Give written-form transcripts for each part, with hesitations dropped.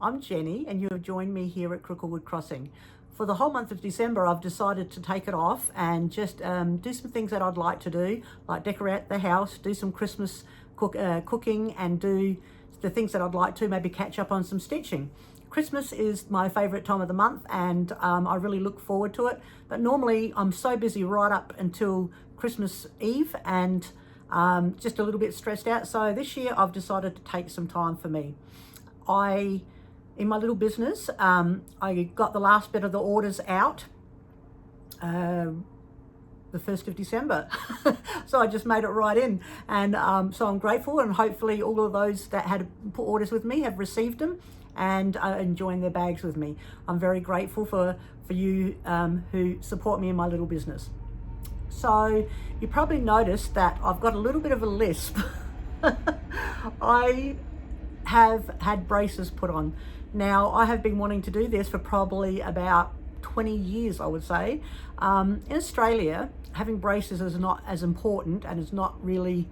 I'm Jenny and you have joined me here at Cricklewoodcrossing. For the whole month of December, I've decided to take it off and just do some things that I'd like to do, like decorate the house, do some Christmas cooking, and do the things that I'd like to, maybe catch up on some stitching. Christmas is my favourite time of the month, and I really look forward to it. But normally I'm so busy right up until Christmas Eve and just a little bit stressed out. So this year I've decided to take some time for me. In my little business, I got the last bit of the orders out the 1st of December. So I just made it right in. And so I'm grateful, and hopefully all of those that had put orders with me have received them and are enjoying their bags with me. I'm very grateful for you who support me in my little business. So you probably noticed that I've got a little bit of a lisp. I have had braces put on. Now, I have been wanting to do this for probably about 20 years, I would say. In Australia, having braces is not as important, and it's not really,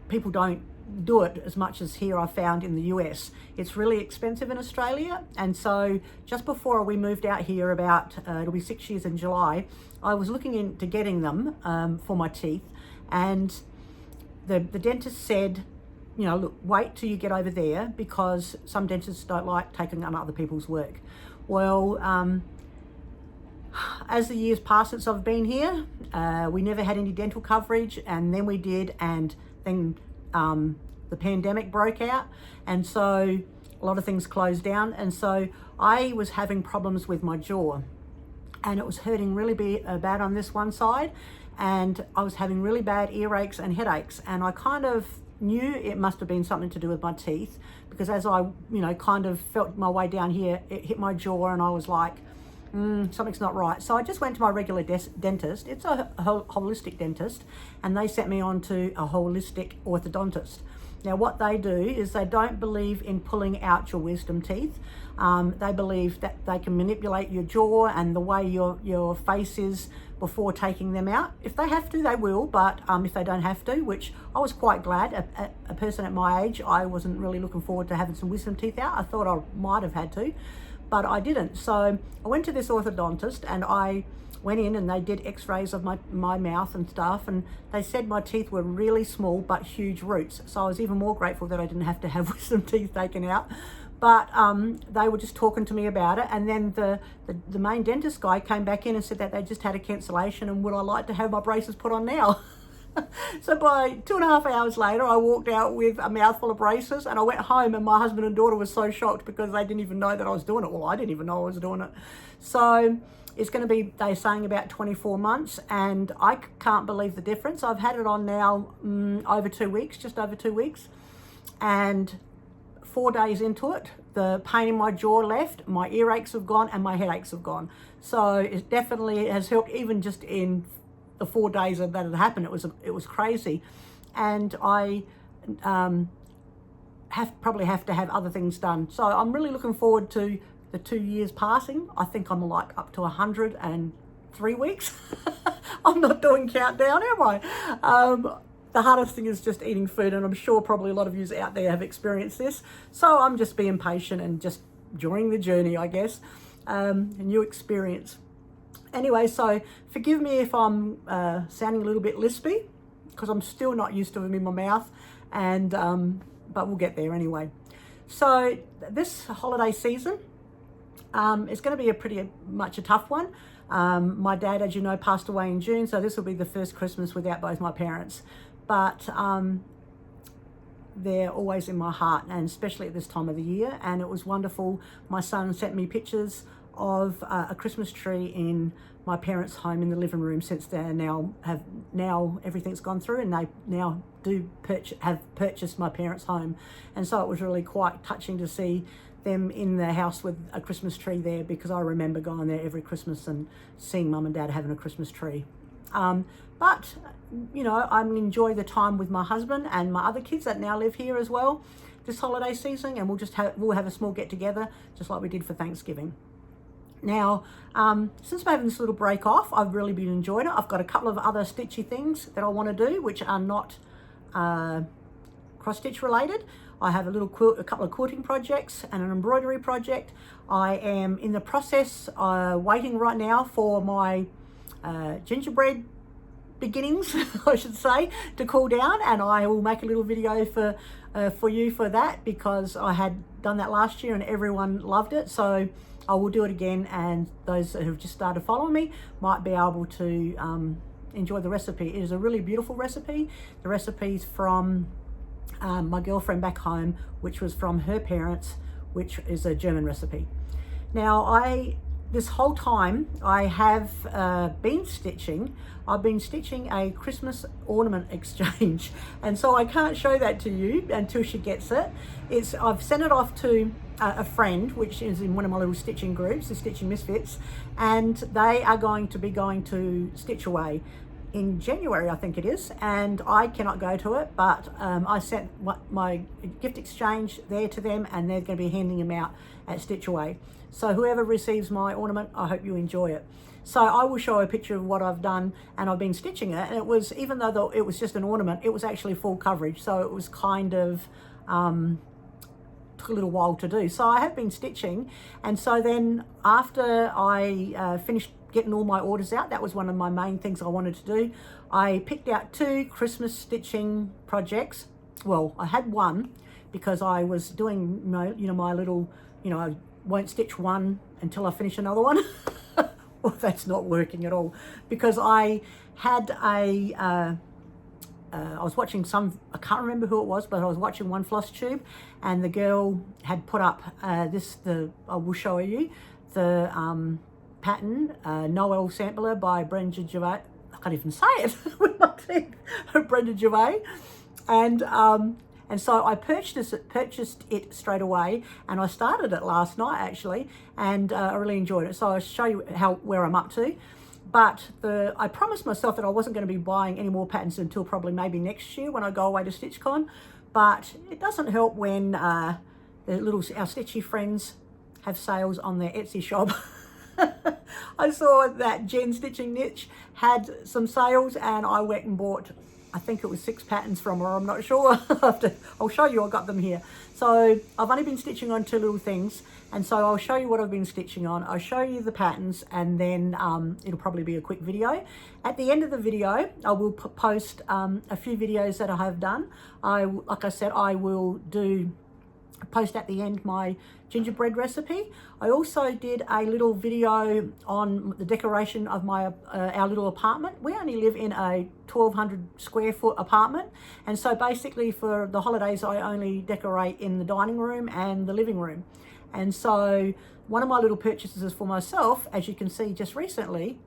people don't do it as much as here I found in the US. It's really expensive in Australia, and so just before we moved out here about, it'll be 6 years in July, I was looking into getting them for my teeth, and the dentist said, you know, look, wait till you get over there, because some dentists don't like taking on other people's work. Well, as the years passed since I've been here, we never had any dental coverage, and then we did, and then the pandemic broke out, and so a lot of things closed down, and so I was having problems with my jaw, and it was hurting really bad on this one side, and I was having really bad earaches and headaches, and I kind of knew it must have been something to do with my teeth, because as I, kind of felt my way down here, it hit my jaw, and I was like, something's not right. So I just went to my regular dentist. It's a holistic dentist, and they sent me on to a holistic orthodontist. Now, what they do is they don't believe in pulling out your wisdom teeth. They believe that they can manipulate your jaw and the way your face is before taking them out. If they have to, they will, but if they don't have to, which I was quite glad. A person at my age, I wasn't really looking forward to having some wisdom teeth out. I thought I might have had to, but I didn't. So I went to this orthodontist, and I went in, and they did x-rays of my mouth and stuff, and they said my teeth were really small but huge roots. So I was even more grateful that I didn't have to have wisdom teeth taken out. But they were just talking to me about it, and then the main dentist guy came back in and said that they just had a cancellation, and would I like to have my braces put on now? So by 2.5 hours later, I walked out with a mouthful of braces, and I went home, and my husband and daughter were so shocked because they didn't even know that I was doing it. Well, I didn't even know I was doing it. So it's going to be, they're saying, about 24 months, and I can't believe the difference. I've had it on now over 2 weeks, just over 2 weeks, and 4 days into it, the pain in my jaw left, my earaches have gone, and my headaches have gone. So it definitely has helped, even just in the 4 days that it happened. It was crazy, and I probably have to have other things done. So I'm really looking forward to the 2 years passing. I think I'm like up to 103 weeks. I'm not doing countdown, am I? The hardest thing is just eating food, and I'm sure probably a lot of you out there have experienced this. So I'm just being patient and just enjoying the journey, I guess, a new experience. Anyway, so forgive me if I'm sounding a little bit lispy, because I'm still not used to them in my mouth, and but we'll get there anyway. So this holiday season is going to be pretty much a tough one. My dad, as you know, passed away in June, so this will be the first Christmas without both my parents. But they're always in my heart, and especially at this time of the year. And it was wonderful. My son sent me pictures of a Christmas tree in my parents' home in the living room, since they now everything's gone through, and they now have purchased my parents' home. And so it was really quite touching to see them in the house with a Christmas tree there, because I remember going there every Christmas and seeing mum and dad having a Christmas tree. But I enjoy the time with my husband and my other kids that now live here as well this holiday season, and we'll have a small get together just like we did for Thanksgiving. Now, since I'm having this little break off, I've really been enjoying it. I've got a couple of other stitchy things that I want to do, which are not cross stitch related. I have a couple of quilting projects and an embroidery project. I am in the process waiting right now for my gingerbread beginnings, I should say, to cool down, and I will make a little video for you for that, because I had done that last year and everyone loved it. So I will do it again, and those who have just started following me might be able to enjoy the recipe. It is a really beautiful recipe. The recipe's from my girlfriend back home, which was from her parents, which is a German recipe. Now, this whole time I have been stitching. I've been stitching a Christmas ornament exchange, and so I can't show that to you until she gets it. I've sent it off to a friend, which is in one of my little stitching groups, the Stitching Misfits, and they are going to be going to Stitch Away in January, I think it is, and I cannot go to it, but I sent my gift exchange there to them, and they're going to be handing them out at Stitch Away. So whoever receives my ornament, I hope you enjoy it. So I will show a picture of what I've done, and I've been stitching it, and it was, even though it was just an ornament, it was actually full coverage, so it was kind of took a little while to do. So I have been stitching, and so then after I finished getting all my orders out, that was one of my main things I wanted to do. I picked out 2 Christmas stitching projects. Well, I had one because I was doing my little, I won't stitch one until I finish another one. Well, that's not working at all, because I had I was watching I can't remember who it was, but I was watching one Flosstube, and the girl had put up I will show you the pattern, Noel Sampler by Brenda Gervais. I can't even say it with my teeth. Brenda Gervais. And so I purchased it straight away, and I started it last night actually, and I really enjoyed it. So I'll show you where I'm up to. But I promised myself that I wasn't going to be buying any more patterns until probably maybe next year when I go away to StitchCon. But it doesn't help when our Stitchy friends have sales on their Etsy shop. I saw that Jen Stitching Niche had some sales, and I went and bought, I think it was 6 patterns from her, I'm not sure. I'll show you, I got them here. So I've only been stitching on 2 little things, and so I'll show you what I've been stitching on. I'll show you the patterns, and then it'll probably be a quick video. At the end of the video, I will post a few videos that I have done. Like I said, I will post at the end my gingerbread recipe. I also did a little video on the decoration of our little apartment. We only live in a 1,200 square foot apartment, and so basically for the holidays I only decorate in the dining room and the living room. And so one of my little purchases for myself, as you can see just recently,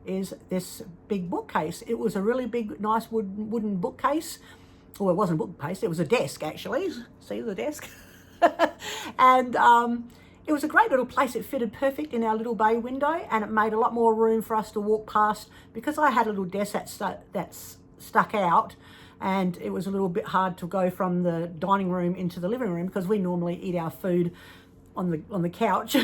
is this big bookcase. It was a really big, nice wooden bookcase. Well, it wasn't a bookcase, it was a desk actually. See the desk? And it was a great little place. It fitted perfect in our little bay window, and it made a lot more room for us to walk past, because I had a little desk that's stuck out, and it was a little bit hard to go from the dining room into the living room, because we normally eat our food on the couch.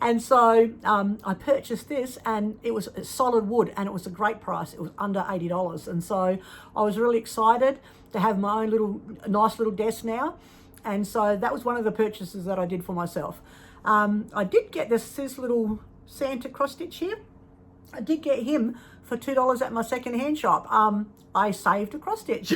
And so I purchased this, and it was solid wood, and it was a great price. It was under $80, and so I was really excited to have my own nice little desk now. And so that was one of the purchases that I did for myself. I did get this little Santa cross stitch here. I did get him for $2 at my second-hand shop. I saved a cross stitch.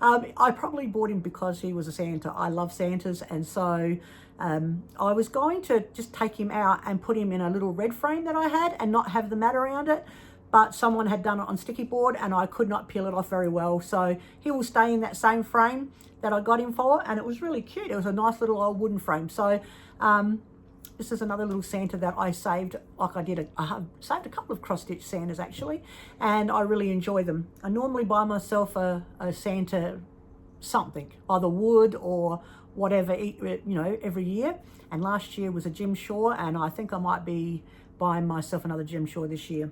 I probably bought him because he was a Santa. I love Santas, and so I was going to just take him out and put him in a little red frame that I had and not have the mat around it, but someone had done it on sticky board and I could not peel it off very well. So he will stay in that same frame that I got him for, and it was really cute. It was a nice little old wooden frame. So this is another little Santa that I saved. Like I saved a couple of cross-stitch Santas actually, and I really enjoy them. I normally buy myself a Santa something, either wood or whatever, every year. And last year was a Jim Shaw, and I think I might be buying myself another Jim Shaw this year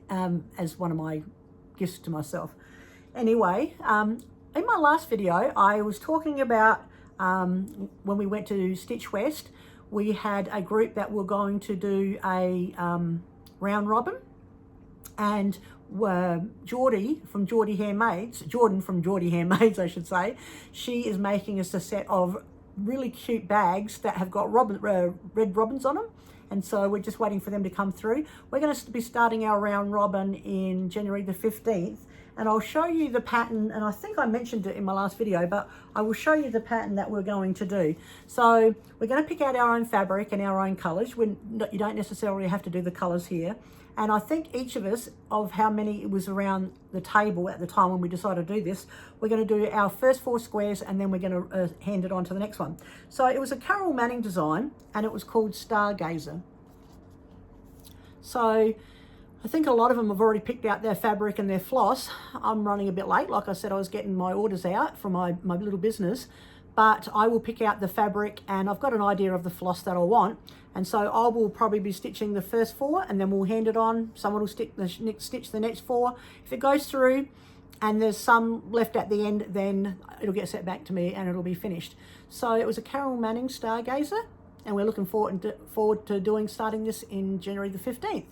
as one of my gifts to myself. Anyway, in my last video, I was talking about when we went to Stitch West, we had a group that were going to do a round robin, and Jordan from Geordie Handmaids, I should say, she is making us a set of really cute bags that have got red robins on them. And so we're just waiting for them to come through. We're going to be starting our round robin in January the 15th. And I'll show you the pattern, and I think I mentioned it in my last video, but I will show you the pattern that we're going to do. So we're going to pick out our own fabric and our own colours. You don't necessarily have to do the colours here. And I think each of us, of how many it was around the table at the time when we decided to do this, we're going to do our first 4 squares and then we're going to hand it on to the next one. So it was a Carol Manning design and it was called Stargazer. So I think a lot of them have already picked out their fabric and their floss. I'm running a bit late. Like I said, I was getting my orders out from my little business, but I will pick out the fabric and I've got an idea of the floss that I want. And so I will probably be stitching the first 4 and then we'll hand it on. Someone will stitch the next 4. If it goes through and there's some left at the end, then it'll get sent back to me and it'll be finished. So it was a Carol Manning Stargazer and we're looking forward to starting this in January the 15th,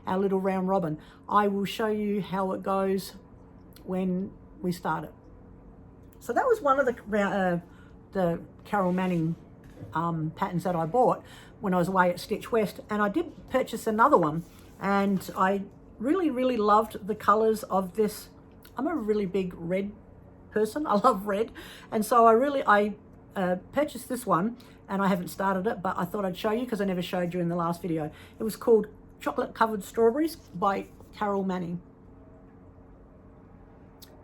our little round robin. I will show you how it goes when we start it. So that was one of the Carol Manning patterns that I bought when I was away at Stitch West, and I did purchase another one and I really loved the colors of this. I'm a really big red person. I love red, and so I purchased this one and I haven't started it, but I thought I'd show you because I never showed you in the last video. It was called Chocolate Covered Strawberries by Carol Manning.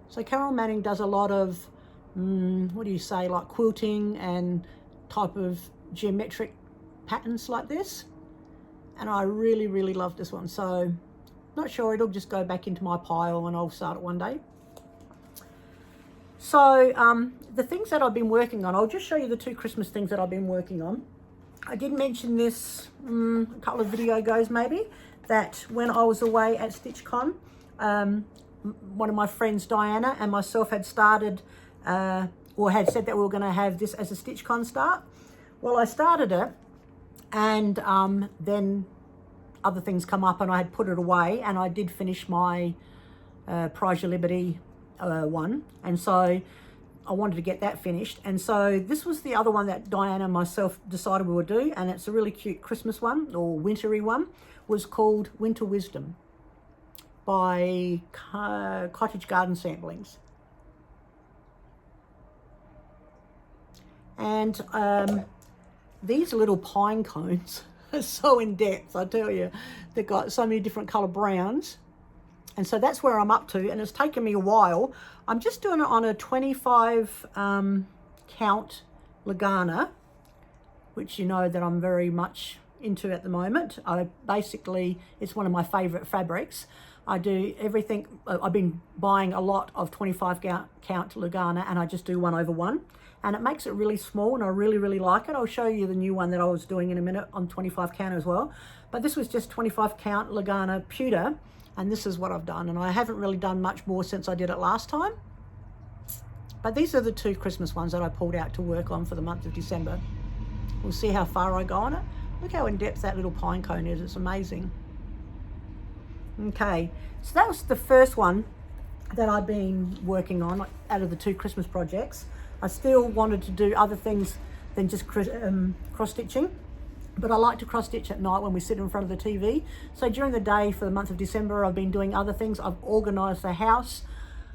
So Carol Manning does a lot of what do you say, like quilting and type of geometric patterns like this, and I really love this one. So not sure, it'll just go back into my pile and I'll start it one day. So the things that I've been working on, I'll just show you the 2 Christmas things that I've been working on. I did mention this a couple of videos ago maybe, that when I was away at StitchCon, one of my friends Diana and myself had started or had said that we were going to have this as a StitchCon start. Well, I started it and then other things come up and I had put it away, and I did finish my Prize Your Liberty one, and so I wanted to get that finished. And so this was the other one that Diana and myself decided we would do, and it's a really cute Christmas one or wintry one. Was called Winter Wisdom by Cottage Garden Samplings. And these little pine cones are so in depth, I tell you. They've got so many different colour browns. And so that's where I'm up to, and it's taken me a while. I'm just doing it on a 25 count Lagana, which you know that I'm very much into at the moment. It's one of my favourite fabrics. I do everything. I've been buying a lot of 25 count Lagana, and I just do 1/1. And it makes it really small, and I really like it. I'll show you the new one that I was doing in a minute on 25 count as well. But this was just 25 count Lagana pewter, and this is what I've done. And I haven't really done much more since I did it last time. But these are the 2 Christmas ones that I pulled out to work on for the month of December. We'll see how far I go on it. Look how in depth that little pine cone is. It's amazing. Okay, so that was the first one that I've been working on out of the 2 Christmas projects. I still wanted to do other things than just cross-stitching, but I like to cross-stitch at night when we sit in front of the TV. So during the day for the month of December, I've been doing other things. I've organised the house.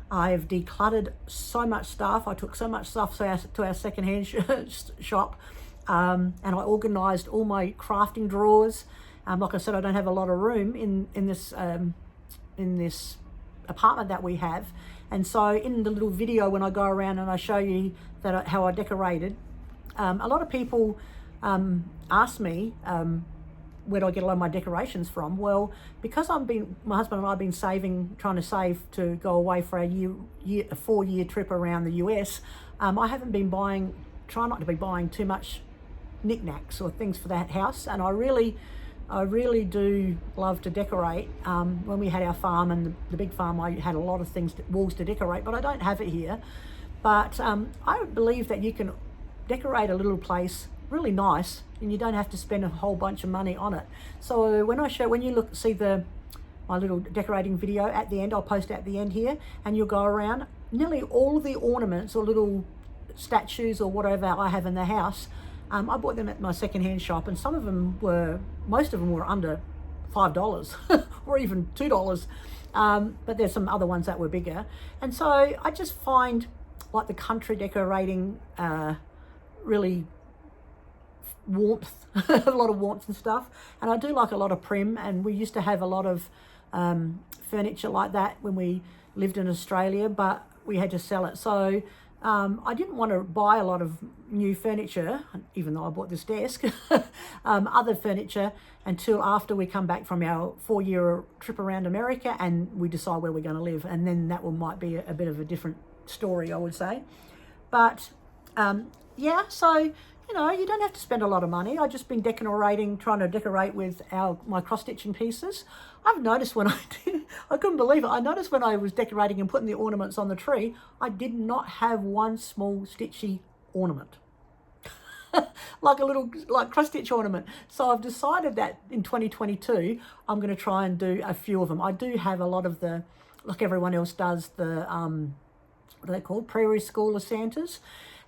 I've decluttered so much stuff. I took so much stuff to our second-hand shop, and I organised all my crafting drawers. Like I said, I don't have a lot of room in this apartment that we have. And so in the little video when I go around and I show you how I decorated, a lot of people ask me where do I get a lot of my decorations from. Well, because my husband and I have been trying to save to go away for a 4-year trip around the US, I haven't been trying not to be buying too much knickknacks or things for that house. And I really do love to decorate. When we had our farm and the big farm, I had a lot of walls to decorate, but I don't have it here. But I believe that you can decorate a little place really nice and you don't have to spend a whole bunch of money on it. So when you see the my little decorating video at the end. I'll post at the end here, and you'll go around. Nearly all the ornaments or little statues or whatever I have in the house, I bought them at my secondhand shop, and most of them were under $5 or even $2. But there's some other ones that were bigger. And so I just find like the country decorating really warmth, a lot of warmth and stuff. And I do like a lot of prim, and we used to have a lot of furniture like that when we lived in Australia, but we had to sell it. So I didn't want to buy a lot of new furniture, even though I bought this desk, other furniture, until after we come back from our 4-year trip around America and we decide where we're going to live. And then that might be a bit of a different story, I would say. But yeah, so, you know, you don't have to spend a lot of money. I've just been trying to decorate with my cross-stitching pieces. I've noticed when I couldn't believe it. I noticed when I was decorating and putting the ornaments on the tree, I did not have one small stitchy ornament. like cross-stitch ornament. So I've decided that in 2022, I'm going to try and do a few of them. I do have a lot of the, like everyone else does, the, what are they called? Prairie School of Santas.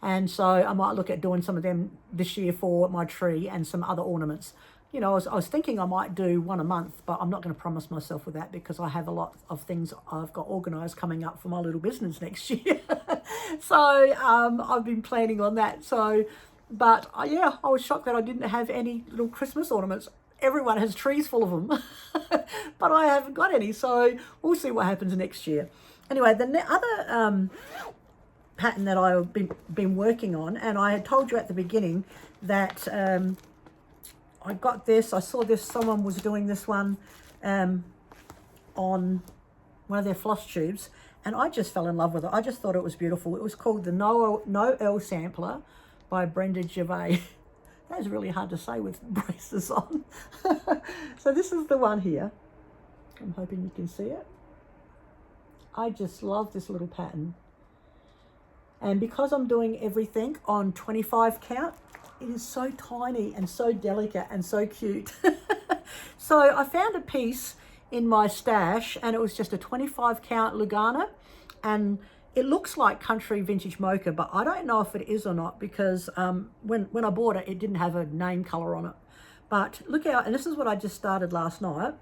And so I might look at doing some of them this year for my tree and some other ornaments. You know, I was thinking I might do one a month, but I'm not going to promise myself with that because I have a lot of things I've got organised coming up for my little business next year. So I've been planning on that. So, but yeah, I was shocked that I didn't have any little Christmas ornaments. Everyone has trees full of them, but I haven't got any. So we'll see what happens next year. Anyway, the other pattern that I've been working on, and I had told you at the beginning that I got this. I saw this. Someone was doing this one on one of their floss tubes, and I just fell in love with it. I just thought it was beautiful. It was called the Noel Sampler by Brenda Gervais. That's really hard to say with braces on. So this is the one here. I'm hoping you can see it. I just love this little pattern. And because I'm doing everything on 25 count, it is so tiny and so delicate and so cute. So I found a piece in my stash, and it was just a 25 count Lugana, and it looks like country vintage mocha, but I don't know if it is or not because when I bought it, it didn't have a name color on it. But look out, and this is what I just started last night,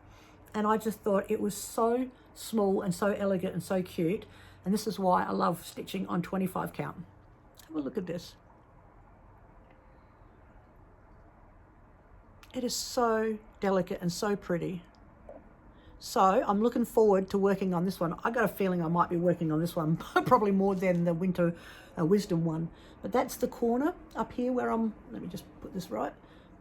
and I just thought it was so small and so elegant and so cute. And this is why I love stitching on 25 count. Have a look at this. It is so delicate and so pretty. So I'm looking forward to working on this one. I got a feeling I might be working on this one probably more than the Winter Wisdom one. But that's the corner up here where let me just put this right.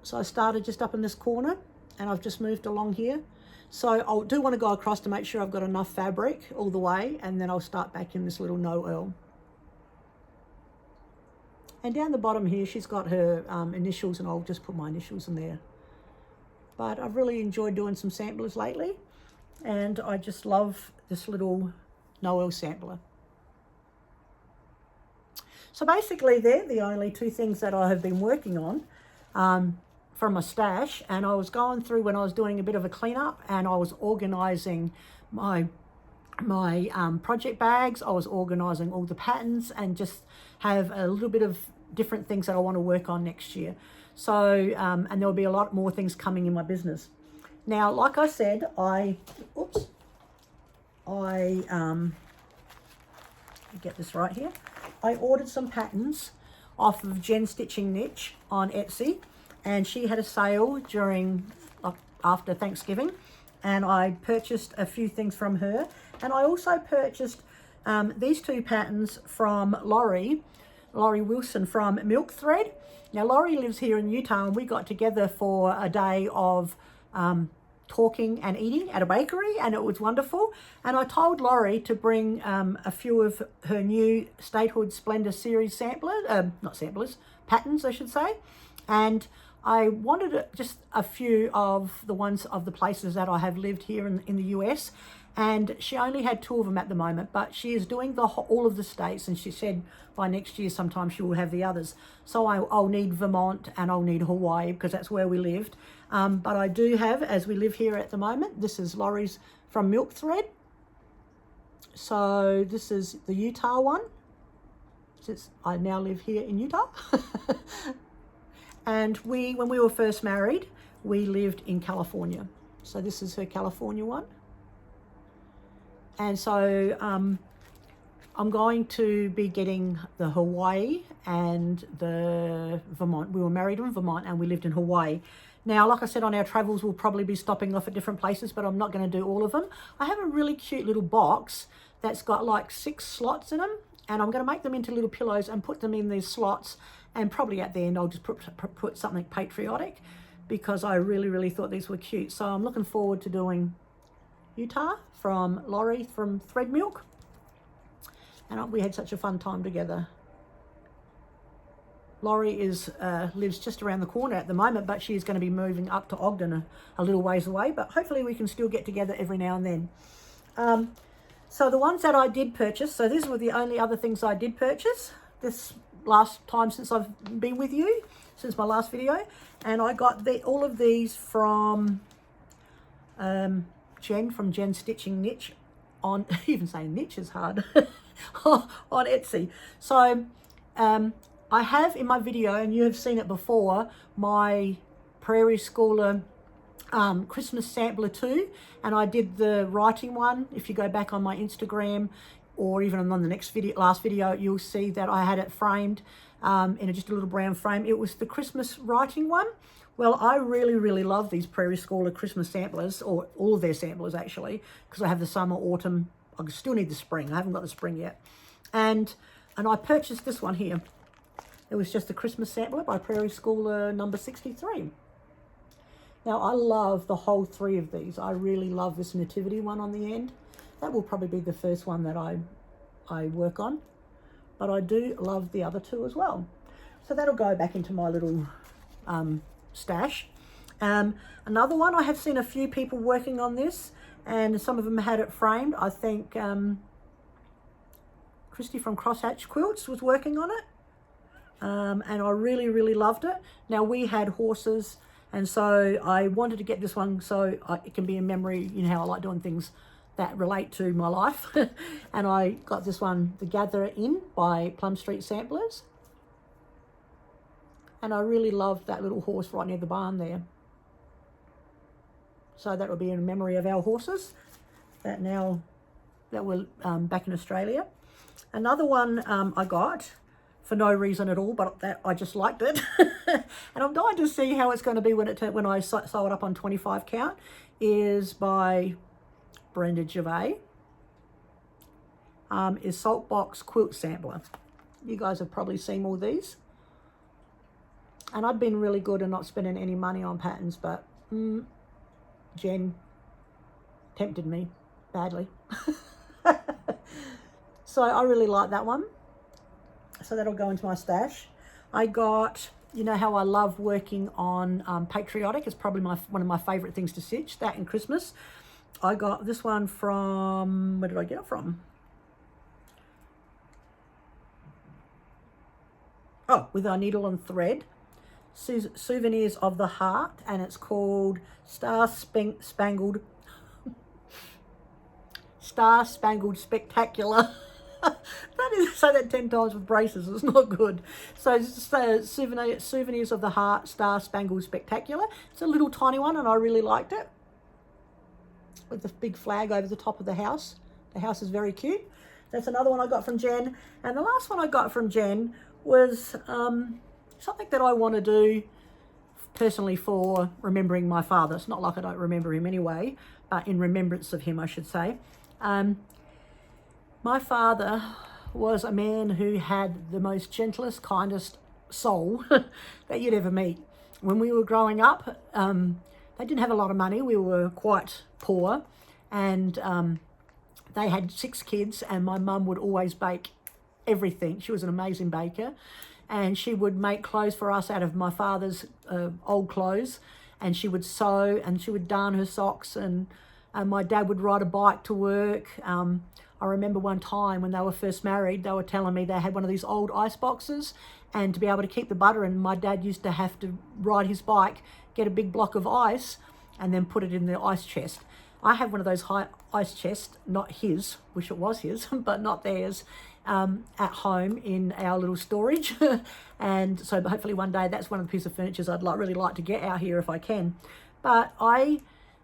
So I started just up in this corner, and I've just moved along here. So I do want to go across to make sure I've got enough fabric all the way, and then I'll start back in this little Noel. And down the bottom here, she's got her initials, and I'll just put my initials in there. But I've really enjoyed doing some samplers lately, and I just love this little Noel sampler. So basically they're the only two things that I have been working on from my stash. And I was going through when I was doing a bit of a cleanup, and I was organising my project bags. I was organising all the patterns and just have a little bit of different things that I want to work on next year. So, and there'll be a lot more things coming in my business. Now, like I said, get this right here. I ordered some patterns off of Jen Stitching Niche on Etsy, and she had a sale after Thanksgiving, and I purchased a few things from her. And I also purchased these two patterns from Laurie Wilson from Milk Thread. Now, Laurie lives here in Utah, and we got together for a day of talking and eating at a bakery, and it was wonderful. And I told Laurie to bring a few of her new Statehood Splendor series patterns, I should say. And I wanted just a few of the ones of the places that I have lived here in the US. and she only had 2 of them at the moment, but she is doing all of the states, and she said by next year sometime she will have the others. So I'll need Vermont and I'll need Hawaii because that's where we lived. But I do have, as we live here at the moment, this is Laurie's from Milk Thread. So this is the Utah one, since I now live here in Utah. And when we were first married, we lived in California. So this is her California one. And so I'm going to be getting the Hawaii and the Vermont. We were married in Vermont and we lived in Hawaii. Now, like I said, on our travels, we'll probably be stopping off at different places, but I'm not going to do all of them. I have a really cute little box that's got like 6 slots in them, and I'm going to make them into little pillows and put them in these slots, and probably at the end I'll just put something patriotic, because I really, really thought these were cute. So I'm looking forward to doing Utah from Laurie from Thread Milk, and we had such a fun time together. Laurie lives just around the corner at the moment, but she is going to be moving up to Ogden a little ways away, but hopefully we can still get together every now and then. So the ones that I did purchase, so these were the only other things I did purchase this last time since I've been with you, since my last video. And I got all of these from Jen, from Jen Stitching Niche on, even saying niche is hard, on Etsy. So I have in my video, and you have seen it before, my Prairie Schooler Christmas sampler too, and I did the writing one. If you go back on my Instagram, or even on the last video, you'll see that I had it framed in just a little brown frame. It was the Christmas writing one. Well, I really, really love these Prairie Schooler Christmas samplers, or all of their samplers actually, because I have the summer, autumn. I still need the spring. I haven't got the spring yet. And I purchased this one here. It was just the Christmas sampler by Prairie Schooler number 63. Now, I love the whole 3 of these. I really love this nativity one on the end. That will probably be the first one that I work on. But I do love the other 2 as well. So that'll go back into my little stash. Another one, I have seen a few people working on this, and some of them had it framed. I think Christy from Crosshatch Quilts was working on it. And I really, really loved it. Now, we had horses, and so I wanted to get this one so it can be a memory. You know how I like doing things that relate to my life. And I got this one, The Gatherer In by Plum Street Samplers. And I really loved that little horse right near the barn there. So that will be in memory of our horses that we're back in Australia. Another one I got for no reason at all, but that I just liked it. And I'm dying to see how it's going to be when I sew it up on 25 count, is by Brenda Gervais. Is Saltbox Quilt Sampler. You guys have probably seen all these. And I've been really good at not spending any money on patterns, but Jen tempted me badly. So I really like that one. So that'll go into my stash. I got, you know how I love working on patriotic. It's probably one of my favorite things to stitch, that and Christmas. I got this one from, where did I get it from? Oh, With Our Needle and Thread. Souvenirs of the Heart, and it's called Star Spangled Spectacular. That is, say that 10 times with braces, it's not good. So it's Souvenirs of the Heart, Star Spangled Spectacular. It's a little tiny one, and I really liked it, with the big flag over the top of the house. The house is very cute. That's another one I got from Jen. And the last one I got from Jen was something that I want to do personally for remembering my father. It's not like I don't remember him anyway, but in remembrance of him, I should say. My father was a man who had the most gentlest, kindest soul that you'd ever meet. When we were growing up, they didn't have a lot of money. We were quite poor, and they had 6 kids, and my mum would always bake everything. She was an amazing baker, and she would make clothes for us out of my father's old clothes, and she would sew, and she would darn her socks, and My dad would ride a bike to work. I remember one time when they were first married, they were telling me they had one of these old ice boxes, and to be able to keep the butter in, my dad used to have to ride his bike, get a big block of ice, and then put it in the ice chest. I have one of those high ice chests, not his, wish it was his, but not theirs, at home in our little storage. And so hopefully one day that's one of the pieces of furniture I'd really like to get out here if I can. But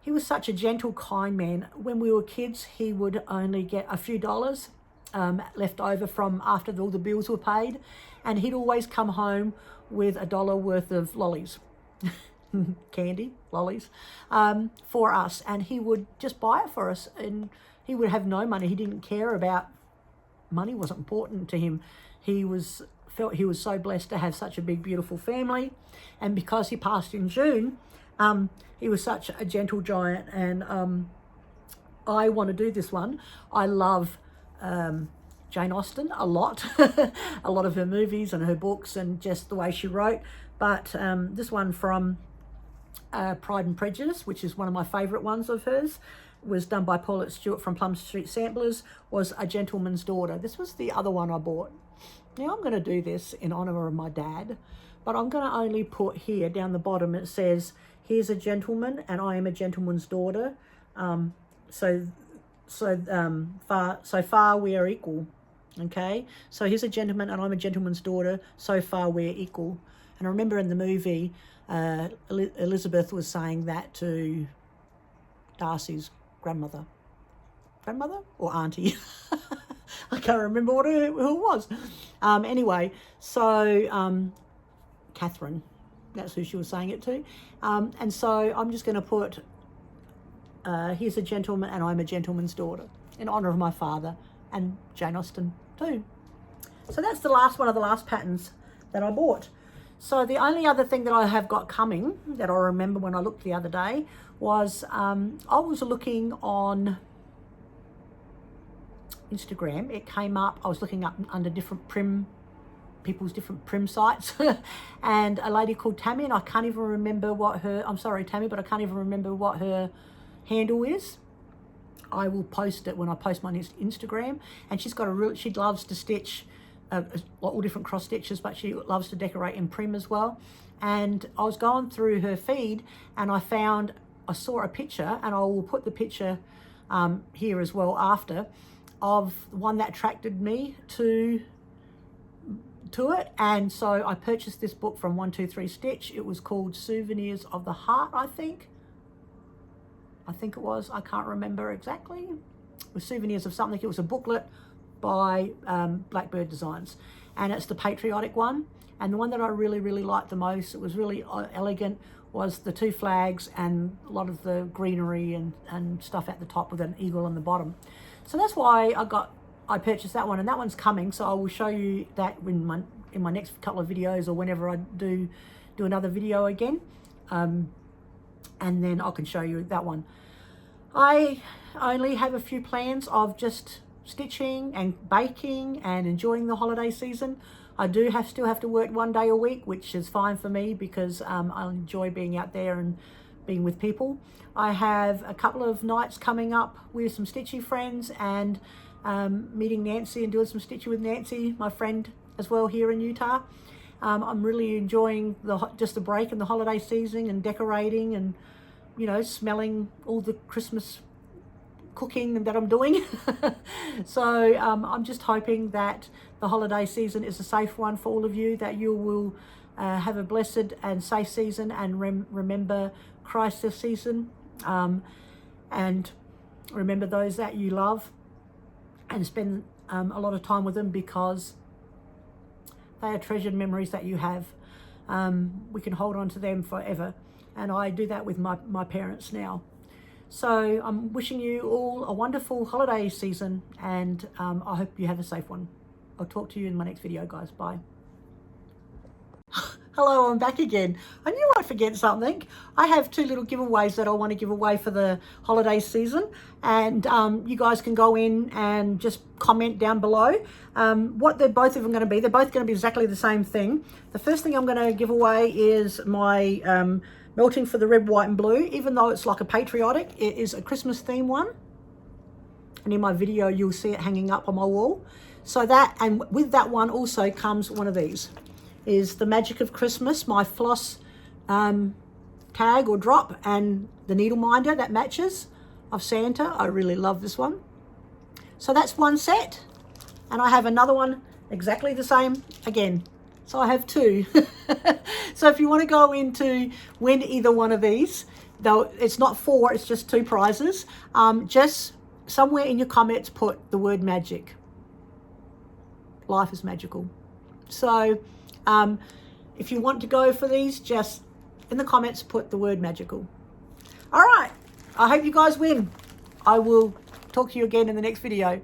he was such a gentle, kind man. When we were kids, he would only get a few dollars left over from after all the bills were paid. And he'd always come home with $1 worth of lollies, candy, lollies, for us. And he would just buy it for us. And he would have no money. He didn't care about money, wasn't important to him. He felt he was so blessed to have such a big, beautiful family. And because he passed in June, he was such a gentle giant. And I want to do this one. I love Jane Austen a lot, a lot of her movies and her books and just the way she wrote. But this one from Pride and Prejudice, which is one of my favourite ones of hers, was done by Paulette Stewart from Plum Street Samplers, was A Gentleman's Daughter. This was the other one I bought. Now I'm going to do this in honour of my dad, but I'm going to only put here down the bottom, it says, here's a gentleman and I am a gentleman's daughter. So far we are equal. Okay, so here's a gentleman and I'm a gentleman's daughter. So far we're equal. And I remember in the movie, Elizabeth was saying that to Darcy's grandmother or auntie. I can't remember who it was. Anyway, so Catherine, that's who she was saying it to. And so I'm just going to put, here's a gentleman and I'm a gentleman's daughter, in honour of my father and Jane Austen too. So that's the last one of the last patterns that I bought. So the only other thing that I have got coming that I remember when I looked the other day was I was looking on Instagram. It came up, I was looking up under different people's different prim sites and a lady called Tammy, and I can't even remember what her, I'm sorry Tammy, but I can't even remember what her handle is. I will post it when I post my next Instagram. And she's got she loves to stitch all different cross stitches, but she loves to decorate in prim as well. And I was going through her feed and I saw a picture, and I will put the picture here as well after, of one that attracted me to it. And so I purchased this book from 123 Stitch. It was called Souvenirs of the Heart, I think it was, I can't remember exactly. It was Souvenirs of something. It was a booklet by Blackbird Designs, and it's the patriotic one. And the one that I really, really liked the most, it was really elegant, was the two flags and a lot of the greenery and stuff at the top with an eagle on the bottom. So that's why I purchased that one, and that one's coming. So I will show you that in my next couple of videos, or whenever I do another video again. And then I can show you that one. I only have a few plans of just stitching and baking and enjoying the holiday season. I do still have to work 1 day a week, which is fine for me because I enjoy being out there and being with people. I have a couple of nights coming up with some Stitchy friends and meeting Nancy and doing some Stitchy with Nancy, my friend as well here in Utah. I'm really enjoying just the break in the holiday season and decorating and, you know, smelling all the Christmas cooking that I'm doing. So I'm just hoping that the holiday season is a safe one for all of you, that you will have a blessed and safe season and remember Christ this season, and remember those that you love and spend a lot of time with them, because they are treasured memories that you have. We can hold on to them forever. And I do that with my parents now. So I'm wishing you all a wonderful holiday season, and I hope you have a safe one. I'll talk to you in my next video, guys. Bye. Hello, I'm back again. I knew I'd forget something. I have 2 little giveaways that I want to give away for the holiday season, and you guys can go in and just comment down below what they're both of them going to be. They're both going to be exactly the same thing. The first thing I'm going to give away is my Melting for the red, white and blue. Even though it's like a patriotic, it is a Christmas theme one. And in my video, you'll see it hanging up on my wall. So that, and with that one also comes one of these. Is the Magic of Christmas, my floss tag or drop, and the needle minder that matches of Santa. I really love this one. So that's one set. And I have another one exactly the same again. So I have two. So if you want to go into win either one of these, though it's not 4, it's just 2 prizes, just somewhere in your comments put the word magic. Life is magical. So if you want to go for these, just in the comments put the word magical. All right, I hope you guys win. I will talk to you again in the next video.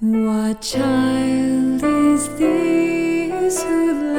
What child is this who